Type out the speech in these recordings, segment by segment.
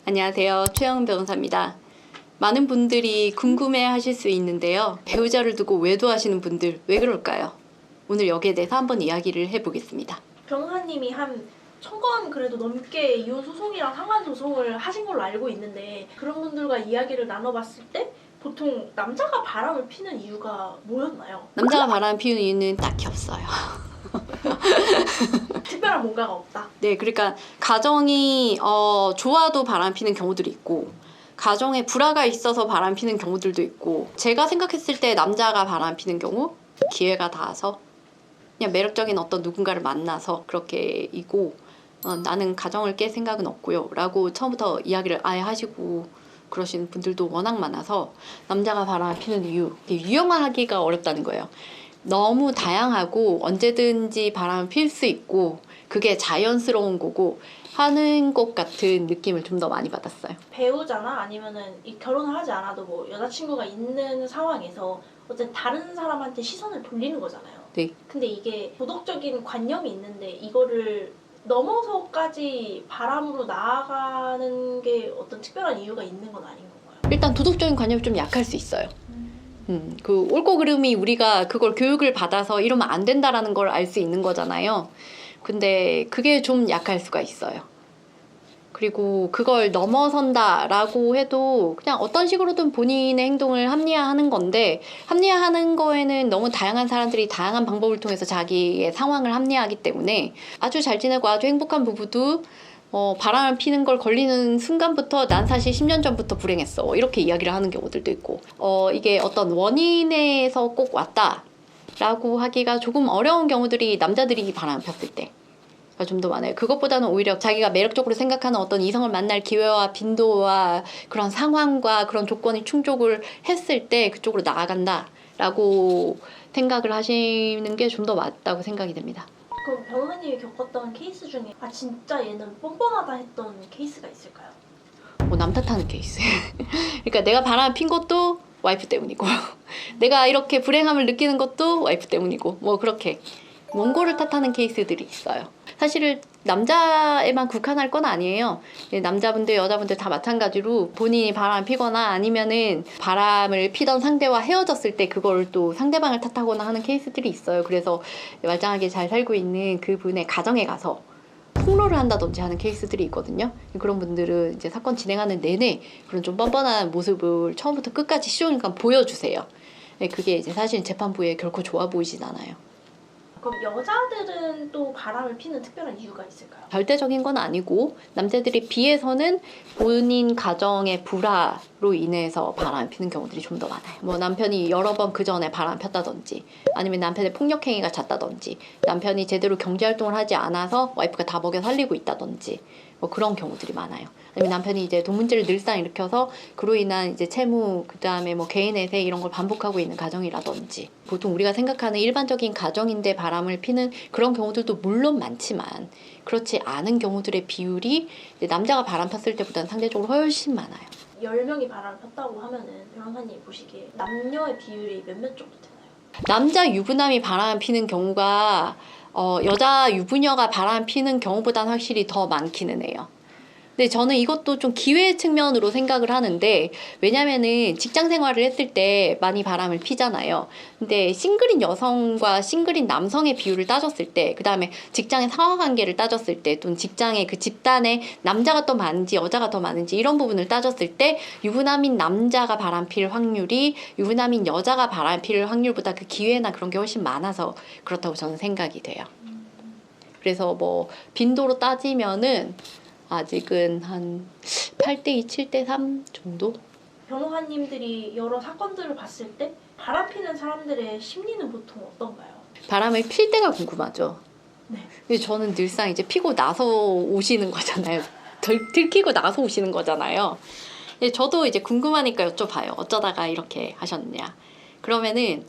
안녕하세요. 최영 변호사입니다. 많은 분들이 궁금해 하실 수 있는데요. 배우자를 두고 외도하시는 분들 왜 그럴까요? 오늘 여기에 대해서 한번 이야기를 해보겠습니다. 변호사님이 한 1000건 그래도 넘게 이혼 소송이랑 상관 소송을 하신 걸로 알고 있는데, 그런 분들과 이야기를 나눠봤을 때 보통 남자가 바람을 피는 이유가 뭐였나요? 남자가 바람 피우는 이유는 딱히 없어요. 특별한 뭔가가 없다. 네, 그러니까 가정이 좋아도 바람 피는 경우들이 있고, 가정에 불화가 있어서 바람 피는 경우들도 있고, 제가 생각했을 때 남자가 바람 피는 경우 기회가 닿아서 그냥 매력적인 어떤 누군가를 만나서 그렇게 이고, 나는 가정을 깰 생각은 없고요 라고 처음부터 이야기를 아예 하시고 그러시는 분들도 워낙 많아서 남자가 바람 피는 이유, 유형화하기가 어렵다는 거예요. 너무 다양하고 언제든지 바람을 필 수 있고 그게 자연스러운 거고 하는 것 같은 느낌을 좀 더 많이 받았어요. 배우자나 아니면은 이 결혼을 하지 않아도 뭐 여자친구가 있는 상황에서 어쨌든 다른 사람한테 시선을 돌리는 거잖아요. 네. 근데 이게 도덕적인 관념이 있는데 이거를 넘어서까지 바람으로 나아가는 게 어떤 특별한 이유가 있는 건 아닌 건가요? 일단 도덕적인 관념이 좀 약할 수 있어요. 그 옳고 그름이 우리가 그걸 교육을 받아서 이러면 안 된다라는 걸 알 수 있는 거잖아요. 근데 그게 좀 약할 수가 있어요. 그리고 그걸 넘어선다라고 해도 그냥 어떤 식으로든 본인의 행동을 합리화하는 건데, 합리화하는 거에는 너무 다양한 사람들이 다양한 방법을 통해서 자기의 상황을 합리화하기 때문에 아주 잘 지내고 아주 행복한 부부도 바람을 피는 걸 걸리는 순간부터 난 사실 10년 전부터 불행했어 이렇게 이야기를 하는 경우들도 있고, 이게 어떤 원인에서 꼭 왔다라고 하기가 조금 어려운 경우들이 남자들이 바람을 폈을 때 좀 더 많아요. 그것보다는 오히려 자기가 매력적으로 생각하는 어떤 이성을 만날 기회와 빈도와 그런 상황과 그런 조건이 충족을 했을 때 그쪽으로 나아간다라고 생각을 하시는 게 좀 더 맞다고 생각이 됩니다. 그럼 변호사님이 겪었던 케이스 중에 아 진짜 얘는 뻔뻔하다 했던 케이스가 있을까요? 남 탓하는 케이스. 그러니까 내가 바람을 핀 것도 와이프 때문이고 내가 이렇게 불행함을 느끼는 것도 와이프 때문이고 뭐 그렇게 원고를 탓하는 케이스들이 있어요. 사실은 남자에만 국한할 건 아니에요. 남자분들 여자분들 다 마찬가지로 본인이 바람을 피거나 아니면은 바람을 피던 상대와 헤어졌을 때 그걸 또 상대방을 탓하거나 하는 케이스들이 있어요. 그래서 말짱하게 잘 살고 있는 그분의 가정에 가서 폭로를 한다든지 하는 케이스들이 있거든요. 그런 분들은 이제 사건 진행하는 내내 그런 좀 뻔뻔한 모습을 처음부터 끝까지 시종일관 보여주세요. 그게 이제 사실 재판부에 결코 좋아 보이진 않아요. 그럼 여자들은 또 바람을 피는 특별한 이유가 있을까요? 절대적인 건 아니고 남자들에 비해서는 본인 가정의 불화로 인해서 바람을 피는 경우들이 좀 더 많아요. 뭐 남편이 여러 번 그 전에 바람을 폈다든지, 아니면 남편의 폭력행위가 잦다든지, 남편이 제대로 경제활동을 하지 않아서 와이프가 다 먹여 살리고 있다든지, 뭐 그런 경우들이 많아요. 아니면 남편이 이제 돈 문제를 늘상 일으켜서 그로 인한 이제 채무, 그 다음에 뭐 개인회생 이런 걸 반복하고 있는 가정이라든지, 보통 우리가 생각하는 일반적인 가정인데 바람을 피는 그런 경우들도 물론 많지만 그렇지 않은 경우들의 비율이 이제 남자가 바람 폈을 때보다는 상대적으로 훨씬 많아요. 10명이 바람을 폈다고 하면은 변호사님 보시기에 남녀의 비율이 몇몇 정도 되나요? 남자 유부남이 바람 피는 경우가 여자 유부녀가 바람 피는 경우보다는 확실히 더 많기는 해요. 근데 저는 이것도 좀 기회 측면으로 생각을 하는데, 왜냐면은 직장 생활을 했을 때 많이 바람을 피잖아요. 근데 싱글인 여성과 싱글인 남성의 비율을 따졌을 때, 그 다음에 직장의 상하관계를 따졌을 때, 또는 직장의 그 집단에 남자가 더 많은지 여자가 더 많은지 이런 부분을 따졌을 때 유부남인 남자가 바람 필 확률이 유부남인 여자가 바람 필 확률보다 그 기회나 그런 게 훨씬 많아서 그렇다고 저는 생각이 돼요. 그래서 뭐 빈도로 따지면은 아직은 한 8대2, 7대3 정도? 변호사님들이 여러 사건들을 봤을 때 바람 피는 사람들의 심리는 보통 어떤가요? 바람을 필 때가 궁금하죠. 네. 근데 저는 늘상 이제 피고 나서 오시는 거잖아요. 들키고 나서 오시는 거잖아요. 근데 저도 이제 궁금하니까 여쭤봐요. 어쩌다가 이렇게 하셨냐. 그러면은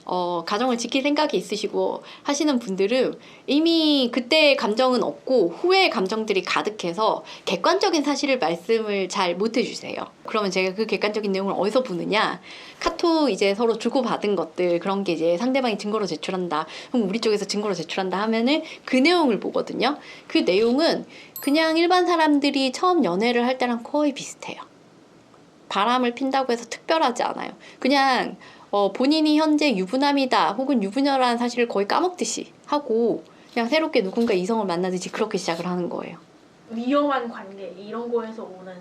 가정을 지킬 생각이 있으시고 하시는 분들은 이미 그때의 감정은 없고 후회의 감정들이 가득해서 객관적인 사실을 말씀을 잘 못 해주세요. 그러면 제가 그 객관적인 내용을 어디서 보느냐? 카톡 이제 서로 주고받은 것들 그런 게 이제 상대방이 증거로 제출한다. 그럼 우리 쪽에서 증거로 제출한다 하면은 그 내용을 보거든요. 그 내용은 그냥 일반 사람들이 처음 연애를 할 때랑 거의 비슷해요. 바람을 핀다고 해서 특별하지 않아요. 그냥 본인이 현재 유부남이다 혹은 유부녀라는 사실을 거의 까먹듯이 하고 그냥 새롭게 누군가 이성을 만나듯이 그렇게 시작을 하는 거예요. 위험한 관계 이런 거에서 오는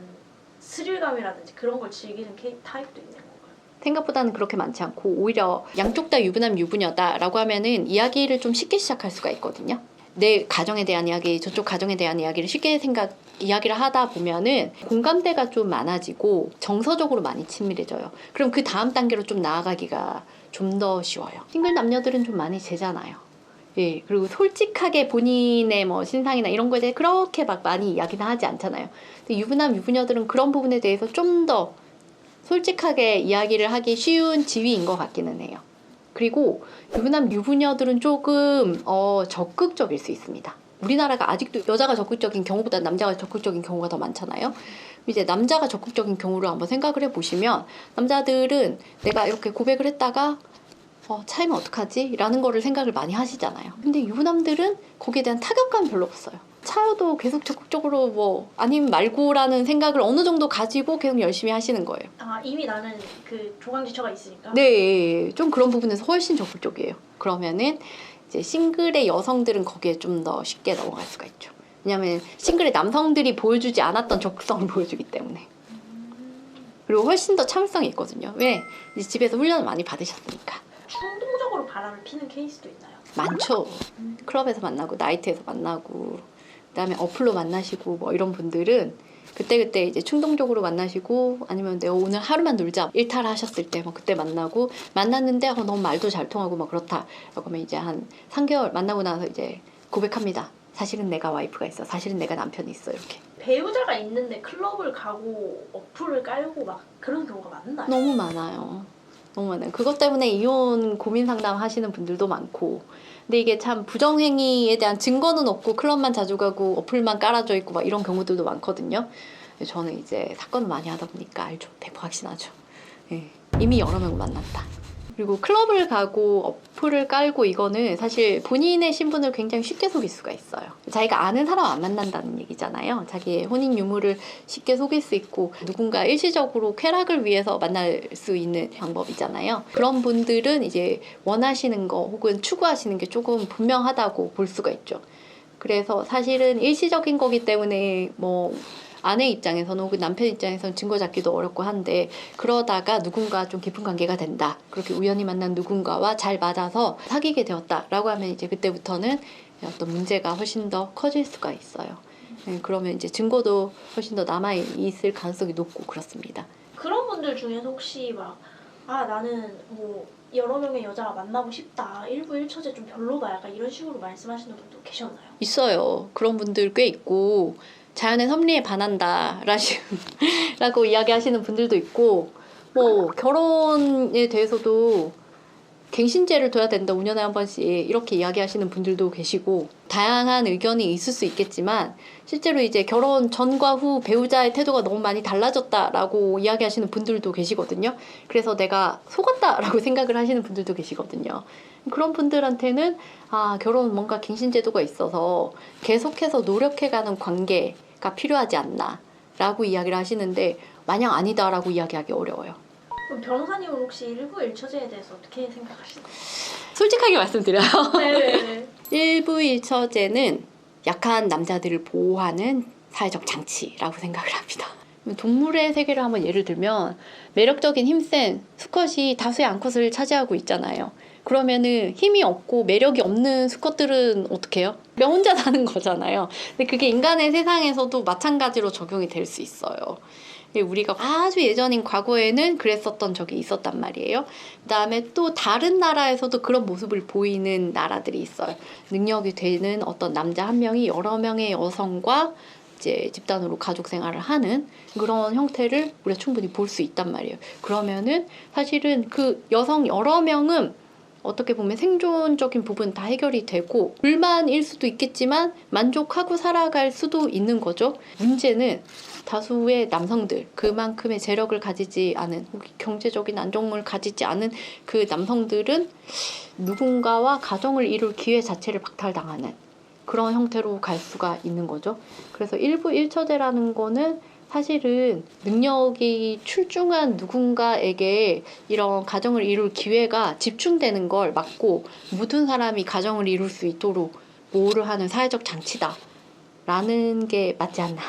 스릴감이라든지 그런 걸 즐기는 타입도 있는 건가요? 생각보다는 그렇게 많지 않고 오히려 양쪽 다 유부남 유부녀다라고 하면은 이야기를 좀 쉽게 시작할 수가 있거든요. 내 가정에 대한 이야기, 저쪽 가정에 대한 이야기를 쉽게 이야기를 하다 보면은 공감대가 좀 많아지고 정서적으로 많이 친밀해져요. 그럼 그 다음 단계로 좀 나아가기가 좀 더 쉬워요. 싱글 남녀들은 좀 많이 재잖아요. 예, 그리고 솔직하게 본인의 뭐 신상이나 이런 거에 대해 그렇게 막 많이 이야기는 하지 않잖아요. 근데 유부남 유부녀들은 그런 부분에 대해서 좀 더 솔직하게 이야기를 하기 쉬운 지위인 것 같기는 해요. 그리고 유부남 유부녀들은 조금 적극적일 수 있습니다. 우리나라가 아직도 여자가 적극적인 경우보다 남자가 적극적인 경우가 더 많잖아요. 이제 남자가 적극적인 경우를 한번 생각을 해보시면 남자들은 내가 이렇게 고백을 했다가 차이면 어떡하지? 라는 거를 생각을 많이 하시잖아요. 근데 유부남들은 거기에 대한 타격감이 별로 없어요. 차여도 계속 적극적으로 뭐 아니면 말고라는 생각을 어느 정도 가지고 계속 열심히 하시는 거예요. 아 이미 나는 그 조강지처가 있으니까. 네, 좀 그런 부분에서 훨씬 적극적이에요. 그러면은 이제 싱글의 여성들은 거기에 좀 더 쉽게 넘어갈 수가 있죠. 왜냐하면 싱글의 남성들이 보여주지 않았던 적극성을 보여주기 때문에. 그리고 훨씬 더 참을성이 있거든요. 왜? 이제 집에서 훈련을 많이 받으셨으니까. 충동적으로 바람을 피는 케이스도 있나요? 많죠. 클럽에서 만나고 나이트에서 만나고 그다음에 어플로 만나시고 뭐 이런 분들은 그때 이제 충동적으로 만나시고 아니면 내가 오늘 하루만 놀자 일탈하셨을 때 뭐 그때 만나고 만났는데 너무 말도 잘 통하고 막 그렇다 그러면 이제 한 3개월 만나고 나서 이제 고백합니다. 사실은 내가 와이프가 있어. 사실은 내가 남편이 있어. 이렇게. 배우자가 있는데 클럽을 가고 어플을 깔고 막 그런 경우가 많나요? 너무 많아요. 너무 많아요. 그것 때문에 이혼 고민 상담 하시는 분들도 많고 근데 이게 참 부정행위에 대한 증거는 없고 클럽만 자주 가고 어플만 깔아져 있고 막 이런 경우들도 많거든요. 저는 이제 사건을 많이 하다 보니까 알죠. 100% 확신하죠. 예. 이미 여러 명을 만났다. 그리고 클럽을 가고 어플을 깔고 이거는 사실 본인의 신분을 굉장히 쉽게 속일 수가 있어요. 자기가 아는 사람 안 만난다는 얘기잖아요. 자기의 혼인 유무를 쉽게 속일 수 있고 누군가 일시적으로 쾌락을 위해서 만날 수 있는 방법이잖아요. 그런 분들은 이제 원하시는 거 혹은 추구하시는 게 조금 분명하다고 볼 수가 있죠. 그래서 사실은 일시적인 거기 때문에 뭐 아내 입장에서는 혹은 남편 입장에서는 증거 잡기도 어렵고 한데 그러다가 누군가 좀 깊은 관계가 된다. 그렇게 우연히 만난 누군가와 잘 맞아서 사귀게 되었다라고 하면 이제 그때부터는 어떤 문제가 훨씬 더 커질 수가 있어요. 그러면 이제 증거도 훨씬 더 남아있을 가능성이 높고 그렇습니다. 그런 분들 중에서 혹시 막 나는 뭐 여러 명의 여자가 만나고 싶다. 일부 일처제 좀 별로다. 약간 이런 식으로 말씀하시는 분도 계셨나요? 있어요. 그런 분들 꽤 있고 자연의 섭리에 반한다 라고 이야기하시는 분들도 있고 뭐 결혼에 대해서도 갱신죄를 둬야 된다 5년에 한 번씩 이렇게 이야기하시는 분들도 계시고 다양한 의견이 있을 수 있겠지만 실제로 이제 결혼 전과 후 배우자의 태도가 너무 많이 달라졌다라고 이야기하시는 분들도 계시거든요. 그래서 내가 속았다라고 생각을 하시는 분들도 계시거든요. 그런 분들한테는 결혼 뭔가 갱신제도가 있어서 계속해서 노력해가는 관계가 필요하지 않나 라고 이야기를 하시는데 마냥 아니다라고 이야기하기 어려워요. 그럼 변호사님은 혹시 일부 일처제에 대해서 어떻게 생각하시나요? 솔직하게 말씀드려요. 네. 일부 일처제는 약한 남자들을 보호하는 사회적 장치라고 생각을 합니다. 동물의 세계를 한번 예를 들면 매력적인 힘센 수컷이 다수의 암컷을 차지하고 있잖아요. 그러면은 힘이 없고 매력이 없는 수컷들은 어떻게 해요? 그냥 혼자 사는 거잖아요. 근데 그게 인간의 세상에서도 마찬가지로 적용이 될 수 있어요. 우리가 아주 예전인 과거에는 그랬었던 적이 있었단 말이에요. 그다음에 또 다른 나라에서도 그런 모습을 보이는 나라들이 있어요. 능력이 되는 어떤 남자 한 명이 여러 명의 여성과 이제 집단으로 가족 생활을 하는 그런 형태를 우리가 충분히 볼 수 있단 말이에요. 그러면은 사실은 그 여성 여러 명은 어떻게 보면 생존적인 부분 다 해결이 되고 불만일 수도 있겠지만 만족하고 살아갈 수도 있는 거죠. 문제는 다수의 남성들, 그만큼의 재력을 가지지 않은, 경제적인 안정을 가지지 않은 그 남성들은 누군가와 가정을 이룰 기회 자체를 박탈당하는 그런 형태로 갈 수가 있는 거죠. 그래서 일부 일처제라는 거는 사실은 능력이 출중한 누군가에게 이런 가정을 이룰 기회가 집중되는 걸 막고 모든 사람이 가정을 이룰 수 있도록 보호를 하는 사회적 장치다라는 게 맞지 않나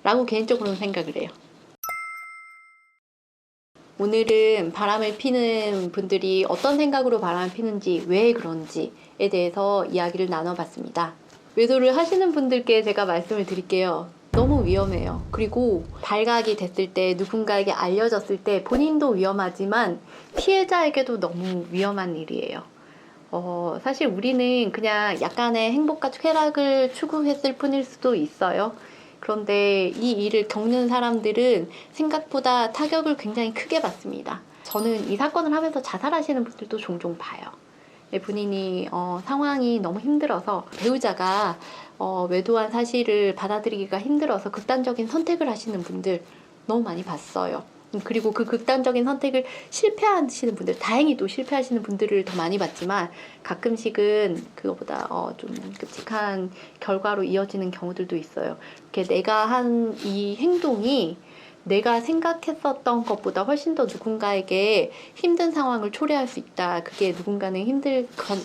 라고 개인적으로는 생각을 해요. 오늘은 바람을 피는 분들이 어떤 생각으로 바람을 피는지, 왜 그런지에 대해서 이야기를 나눠봤습니다. 외도를 하시는 분들께 제가 말씀을 드릴게요. 너무 위험해요. 그리고 발각이 됐을 때, 누군가에게 알려졌을 때 본인도 위험하지만 피해자에게도 너무 위험한 일이에요. 사실 우리는 그냥 약간의 행복과 쾌락을 추구했을 뿐일 수도 있어요. 그런데 이 일을 겪는 사람들은 생각보다 타격을 굉장히 크게 받습니다. 저는 이 사건을 하면서 자살하시는 분들도 종종 봐요. 본인이 상황이 너무 힘들어서 배우자가 외도한 사실을 받아들이기가 힘들어서 극단적인 선택을 하시는 분들 너무 많이 봤어요. 그리고 그 극단적인 선택을 실패하시는 분들, 다행히도 실패하시는 분들을 더 많이 봤지만 가끔씩은 그거보다 좀 끔찍한 결과로 이어지는 경우들도 있어요. 이렇게 내가 한 이 행동이 내가 생각했었던 것보다 훨씬 더 누군가에게 힘든 상황을 초래할 수 있다. 그게 누군가는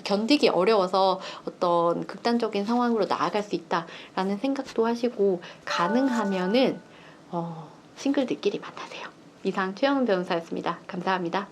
견디기 어려워서 어떤 극단적인 상황으로 나아갈 수 있다라는 생각도 하시고, 가능하면은 싱글들끼리 만나세요. 이상 최영은 변호사였습니다. 감사합니다.